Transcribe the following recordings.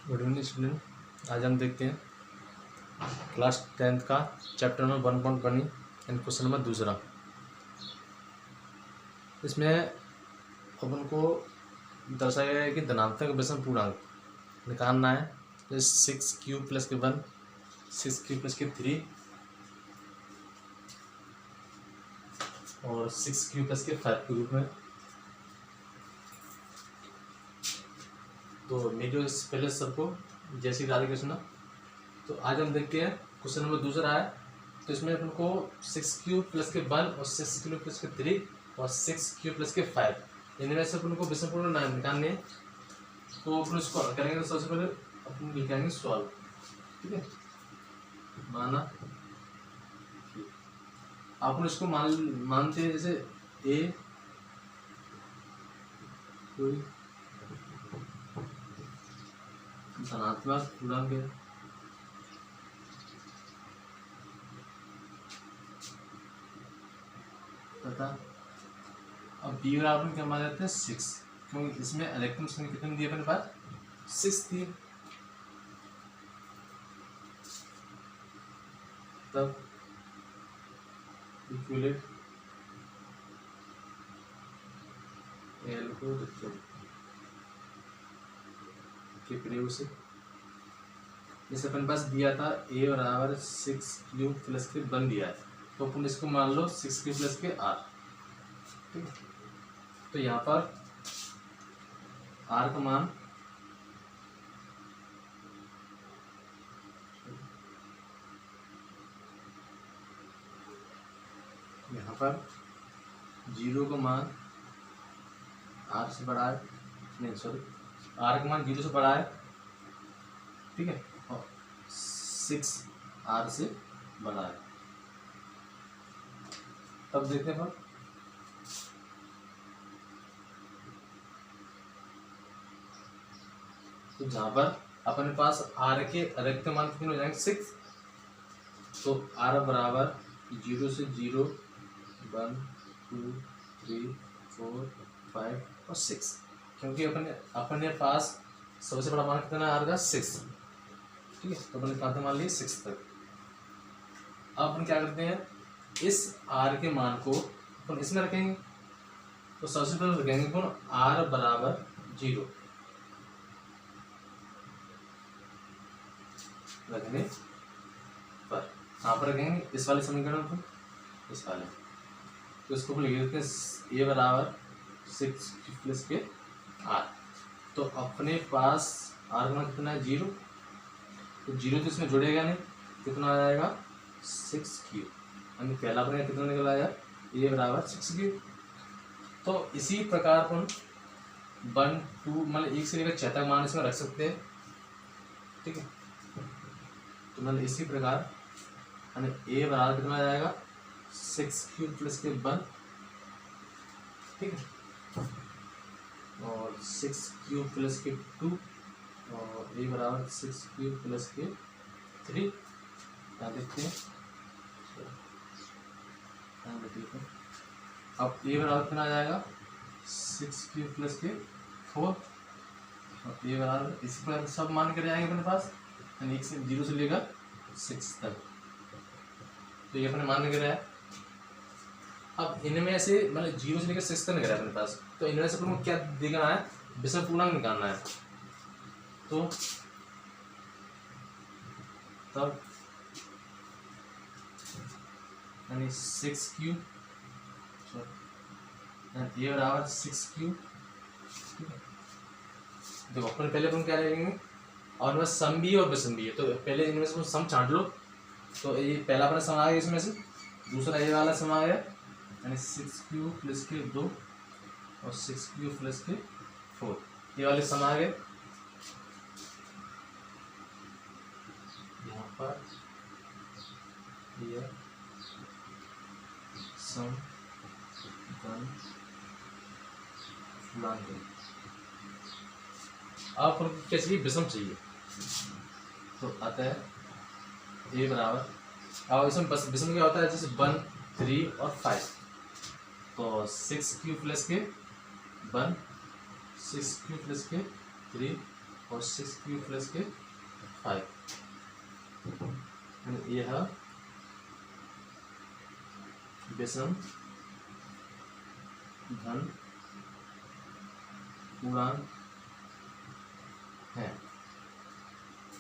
Good evening student. आज हम देखते हैं क्लास 10th का chapter number 1.1 and question number दूसरा। इसमें अपन को दर्शाया गया है कि धनात्मक विषम पूर्णांक निकालना है। जैसे 6 क्यूब प्लस के 1, 6 क्यूब प्लस के 3 और 6 क्यूब प्लस के 5 के रूप में। तो मेरे पहले सबको जैसे राधे कृष्ण। तो आज हम देखते हैं क्वेश्चन नंबर दूसरा है। तो इसमें अपन को 6 क्यूब प्लस के 1 और 6 क्यूब प्लस के 3 और 6 क्यूब प्लस के 5 इनमें से अपन को विषम पूर्णांक निकालने हैं। तो अपन इसको करेंगे। तो सबसे पहले अपन लिखेंगे सॉल्व। ठीक है, माना अपन इसको मानते हैं जैसे ए कोई धनात्मक पूर्णांक है तथा अब बी बराबर क्या मान लेते हैं 6, क्योंकि इसमें इलेक्ट्रॉन संख्या कितनी दी अपने पास 6 थी। तब इक्विलेट एल को के प्रयोग से जैसे अपन पास दिया था ए बराबर 6 क्यूब प्लस के 1 दिया है, तो अपन इसको मान लो 6 क्यूब प्लस के आर। ठीक है, तो यहाँ पर आर का मान यहाँ पर 0 का मान आर से बड़ा है, नहीं सॉरी आर का मान 0 से बड़ा है। ठीक है, और 6 आर से बड़ा है। तब देखते हैं तो जहां पर अपने पास आर के अधिकतम मान कितने हो जाएंगे 6, तो आर बराबर 0 से 0 1 2 3 4 5 और 6, क्योंकि अपने पास सबसे बड़ा मान कितना है आर का 6। ठीक है, तो अपने पास मान लिए 6 तक। अब अपन क्या करते हैं, इस आर के मान को अपन इसमें रखेंगे। तो सबसे पहले रखेंगे अपन आर बराबर 0 रखने पर कहाँ पर रखेंगे, इस वाले समीकरण को, इस वाले। तो इसको अपन लिख देते हैं ए बराबर 6 प्लस के आर। तो अपने पास आर का कितना है 0, तो 0 तो इसमें जुड़ेगा नहीं, कितना आ जाएगा 6 क्यूब, यानी पहला अपने कितना निकल आया ए बराबर 6 क्यूब। तो इसी प्रकार अपन 1 2 मतलब 1 से लेकर 6 तक मान इसमें रख सकते हैं। ठीक है, तो मतलब इसी प्रकार हमें ए बराबर कितना आ जाएगा 6 क्यूब प्लस के 1। ठीक है, और 6 क्यूब प्लस के 2 और ए बराबर 6 क्यूब प्लस के 3। क्या देखते हैं, अब ए बराबर कितना आ जाएगा 6 क्यूब प्लस के 4 और ए बराबर इसी प्रकार सब मान कर जाएंगे अपने पास, यानी 0 से लेकर 6 तक। तो ये अपने मान कर है। अब इनमें से मतलब 0 से लेकर 6 तक निकला है अपने पास, तो इनमें से अपने को क्या देखना है, विषम पूर्णांक निकालना है। तो तब यानी 6 क्यूब ए बराबर 6 क्यूब। देखो अपन पहले अपन क्या लेंगे, और इनमें सम भी है और विषम भी है। तो पहले इनमें से सम छांट लो। तो ये पहला अपना सम आ गया, इसमें से दूसरा ये वाला सम आ गया, यानी 6 क्यूब प्लस के 2 और 6 क्यूब प्लस के 4, ये वाले सम आ गए। यहाँ पर ये सम आप कैसे विषम चाहिए, तो आता है ए बराबर, और इसमें बस विषम क्या होता है जैसे 1 3 और 5। तो 6 क्यूब प्लस के 1 6 क्यूब प्लस के 3 और 6 प्लस के 5 यह विषम धन पूर्णांक है।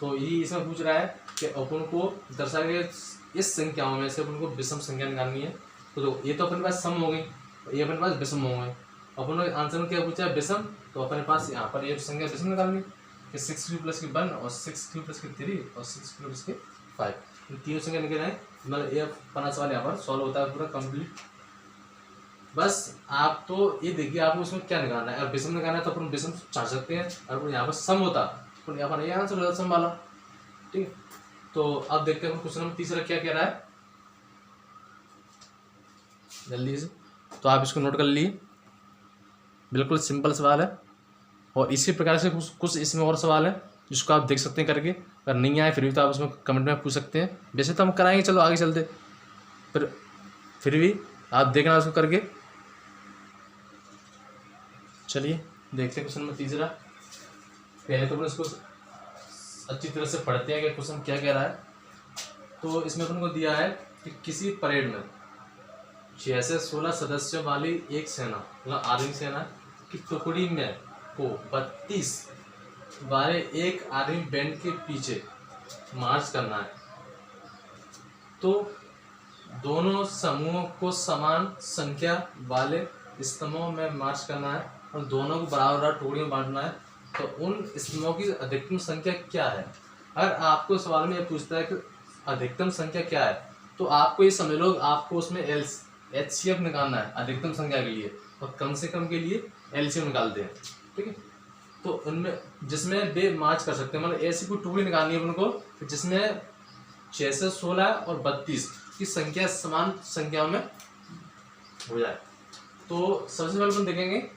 तो ये इसमें पूछ रहा है कि अपन को दर्शाया गया इस संख्याओं में से अपन को विषम संख्या निकालनी है। तो ये तो अपने पास सम हो गई, ये अपने पास विषम हो गए। अपन ने आंसर में क्या पूछा है विषम, तो अपने पास यहाँ पर ये संख्या विषम निकालनी कि 6 प्लस के 1 और 6 प्लस के 3 और 6 प्लस के 5 तीनों संख्या निकल आए। मतलब ये अपना सवाल यहाँ पर सॉल्व होता है पूरा कंप्लीट। बस आप तो ये देखिए आपको उसमें क्या निकालना है। अगर विषम निकालना है तो अपन विषम चाह सकते हैं, और यहाँ पर सम होता तो यहाँ पर ये आंसर होता सम वाला। ठीक है, तो अब देखते हैं क्वेश्चन नंबर तीसरा क्या कह रहा है जल्दी से। तो आप इसको नोट कर लिए, बिल्कुल सिंपल सवाल है। और इसी प्रकार से कुछ इसमें और सवाल है जिसको आप देख सकते हैं करके। अगर नहीं आए फिर भी तो आप उसमें कमेंट में पूछ सकते हैं। वैसे तो हम कराएंगे, चलो आगे चलते, फिर भी आप देखना उसको करके। चलिए देखते हैं क्वेश्चन नंबर तीसरा। पहले तो अपन इसको अच्छी तरह से पढ़ते हैं कि क्वेश्चन क्या कह रहा है। तो इसमें अपन को दिया है कि किसी परेड में 6 से 16 सदस्यों वाली एक सेना, मतलब आर्मी सेना की टुकड़ी में को 32 वाले एक आर्मी बैंड के पीछे मार्च करना है। तो दोनों समूहों को समान संख्या वाले स्तंभों में मार्च करना है और दोनों को बराबर बराबर टुकड़ियों में बांटना है। तो उन स्तंभों की अधिकतम संख्या क्या है। अगर आपको सवाल में यह पूछता है कि अधिकतम संख्या क्या है, तो आपको ये समझ लो आपको उसमें HCF निकालना है अधिकतम संख्या के लिए, और कम से कम के लिए LCM निकालते हैं। ठीक है, तो उनमें जिसमें वे मार्च कर सकते हैं, मतलब ऐसी कोई टुकड़ी निकालनी है उनको जिसमें 6 से 16 और 32 की संख्या समान संख्याओं में हो जाए। तो सबसे पहले अपन देखेंगे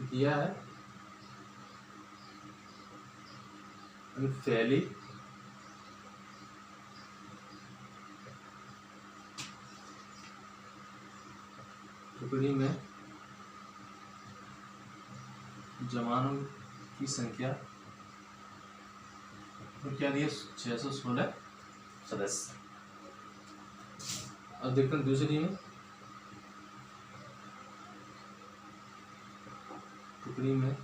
दिया है पहली टुकड़ी में जवानों की संख्या और क्या दिया 616 सदस्य। अब देखते हैं दूसरी में टुकड़ी में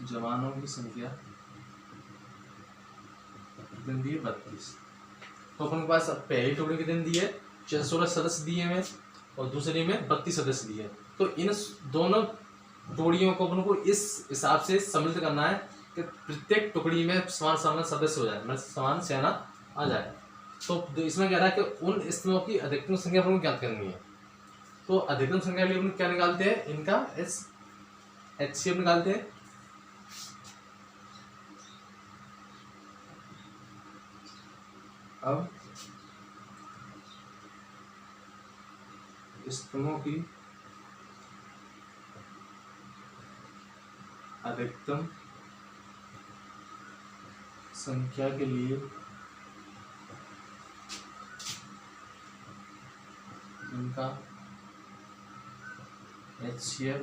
जवानों की संख्या दिन दिए 32। तो अपन के पास पहली टुकड़ी के दिन दिए 616 सदस्य दिए हैं और दूसरी में 32 सदस्य दिए। तो इन दोनों टुकड़ियों को अपन को इस हिसाब से सम्मिलित करना है कि प्रत्येक टुकड़ी में समान समान सदस्य हो जाए, मतलब समान सेना आ जाए। तो इसमें कह रहा है कि उन स्तंभों की अधिकतम संख्या अपन को ज्ञात करनी है। तो अधिकतम संख्या के लिए अपन क्या निकालते हैं, इनका HCF निकालते हैं। अब स्तंभों की अधिकतम संख्या के लिए इनका HCF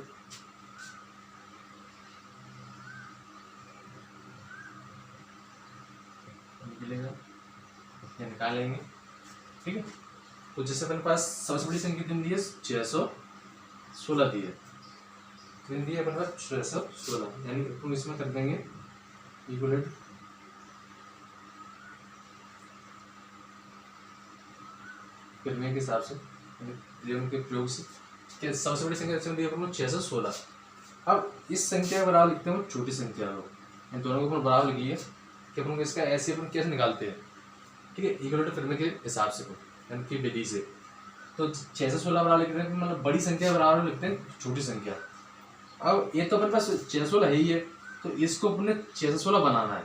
निकलेगा, ये निकालेंगे। ठीक है, तो जैसे अपने पास सबसे बड़ी संख्या कितनी दी है 616 दी है, कितनी दी है अपने पास 616, यानी तुम इसमें कर देंगे इक्वलेंट करने के हिसाब से के प्रयोग से क्या सबसे बड़ी संख्या दी है अपन को 616। अब इस संख्या के बराबर लिखते हैं छोटी संख्या को, इन दोनों को अपन बराबर लिखिए कि अपन को इसका ऐसे अपन कैसे निकालते हैं। ठीक है, इक्वलेंट करने के हिसाब से यानी कि विधि से। तो 616 बराबर लिखते हैं, मतलब बड़ी संख्या बराबर लिखते हैं छोटी संख्या। अब ये तो अपने पास 616 है ही है, तो इसको अपने 616 बनाना है।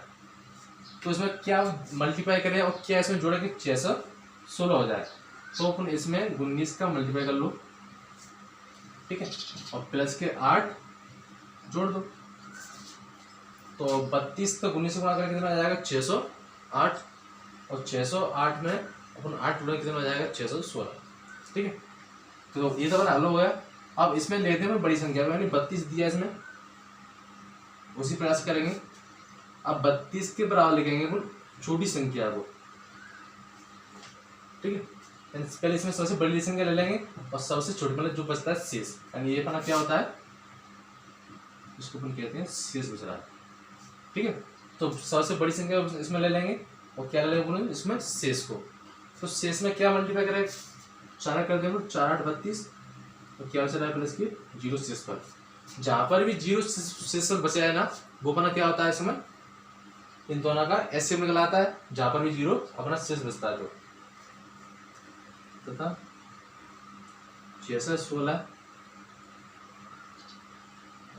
तो इसमें क्या मल्टीप्लाई करें और क्या इसमें जोड़े कि 616 हो जाए। तो अपन इसमें 19 का मल्टीप्लाई कर लो, ठीक है, और प्लस के 8 जोड़ दो। तो 32 तो 19 से गुणा करके कितना आ जाएगा 608, और 608 में अपन 8 जोड़े कितना आ जाएगा 616। ठीक है, तो ये तो हमारा हल हो गया। अब इसमें लेते हैं बड़ी संख्या, यानी 32 दिया इसमें, उसी प्रकार से करेंगे। अब 32 के बराबर लिखेंगे अपन छोटी संख्या को, ठीक है। पहले इसमें सबसे बड़ी संख्या ले लेंगे और सबसे छोटी मतलब जो बचता है शेष, यानी ये अपना क्या होता है, इसको अपन कहते हैं शेष बच रहा है, ठीक है। तो सबसे बड़ी संख्या इसमें ले लेंगे और क्या ले लेंगे अपन इसमें शेष को। तो शेष में क्या मल्टीप्लाई करें, 4 कर देंगे, 4 8 32, और क्या बचा है प्लस की 0 शेष पर। जहाँ पर भी 0 शेष पर बचा है ना, वो अपना क्या होता है इसमें, इन दोनों का एससीएम निकल आता है, जहाँ पर भी 0 अपना शेष बचता है। तो तथा 66 16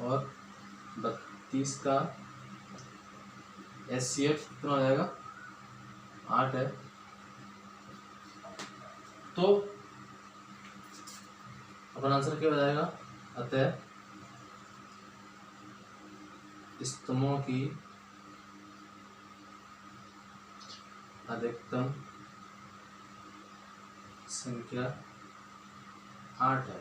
और 32 का एचसीएफ कितना हो जाएगा, 8 है। तो अपना आंसर क्या हो जाएगा, अतः स्तंभों की अधिकतम संख्या 8 है।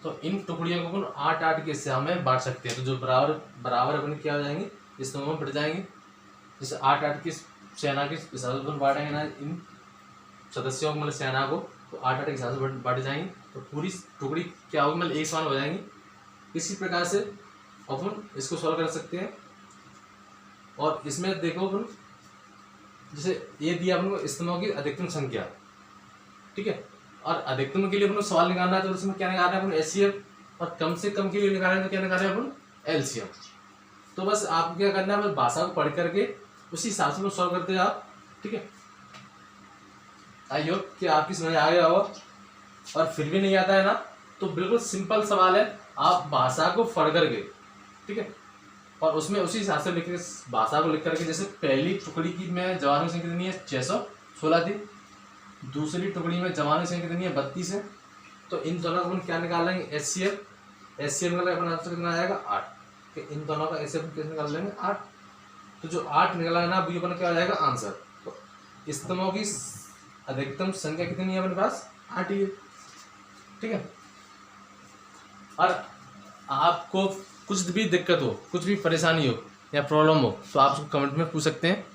तो इन टुकड़ियों को 8-8 के हिस्से में बांट सकते हैं। तो जो बराबर बराबर अपन क्या हो जाएंगे, स्तंभों में बढ़ जाएंगे। जैसे 8-8 की सेना के हिसाब से बांटेंगे ना इन सदस्यों को, मतलब सेना को, तो 8-8 के हिसाब से बांट जाएंगे, तो पूरी टुकड़ी क्या होगी, मतलब एक समान हो जाएंगी। इसी प्रकार से अपन इसको सॉल्व कर सकते हैं। और इसमें देखो अपन, जैसे ये दिया अपन को स्तंभों की अधिकतम संख्या, ठीक है, और अधिकतम के लिए अपन सवाल निकालना है, तो उसमें क्या निकालना है अपन एचसीएफ, और कम से कम के लिए निकालना है तो क्या निकालना है अपन एलसीएम। तो बस आपको क्या करना है, बस भाषा को पढ़ करके उसी हिसाब से सॉल्व करते हैं आप, ठीक है। आई होप कि आपकी समझ आ गया हो, और फिर भी नहीं आता है ना, तो बिल्कुल सिंपल सवाल है, आप भाषा को पढ़ करके, ठीक है, और उसमें उसी हिसाब से लिख के भाषा को लिख करके, जैसे पहली टुकड़ी की में जवानों की संख्या कितनी है, 616 थी, दूसरी टुकड़ी में जवानों की संख्या कितनी है, 32 है। तो इन दोनों का अपन क्या निकाल लेंगे, एचसीएफ निकाल अपन आंसर कितना आएगा, 8। इन दोनों का एचसीएफ कैसे निकाल लेंगे, 8। तो जो 8 निकला है ना, वो अपन क्या आ जाएगा आंसर। तो स्तंभों की अधिकतम संख्या कितनी है अपने पास, 8 ही है, ठीक है। और आपको कुछ भी दिक्कत हो, कुछ भी परेशानी हो या प्रॉब्लम हो, तो आप कमेंट में पूछ सकते हैं।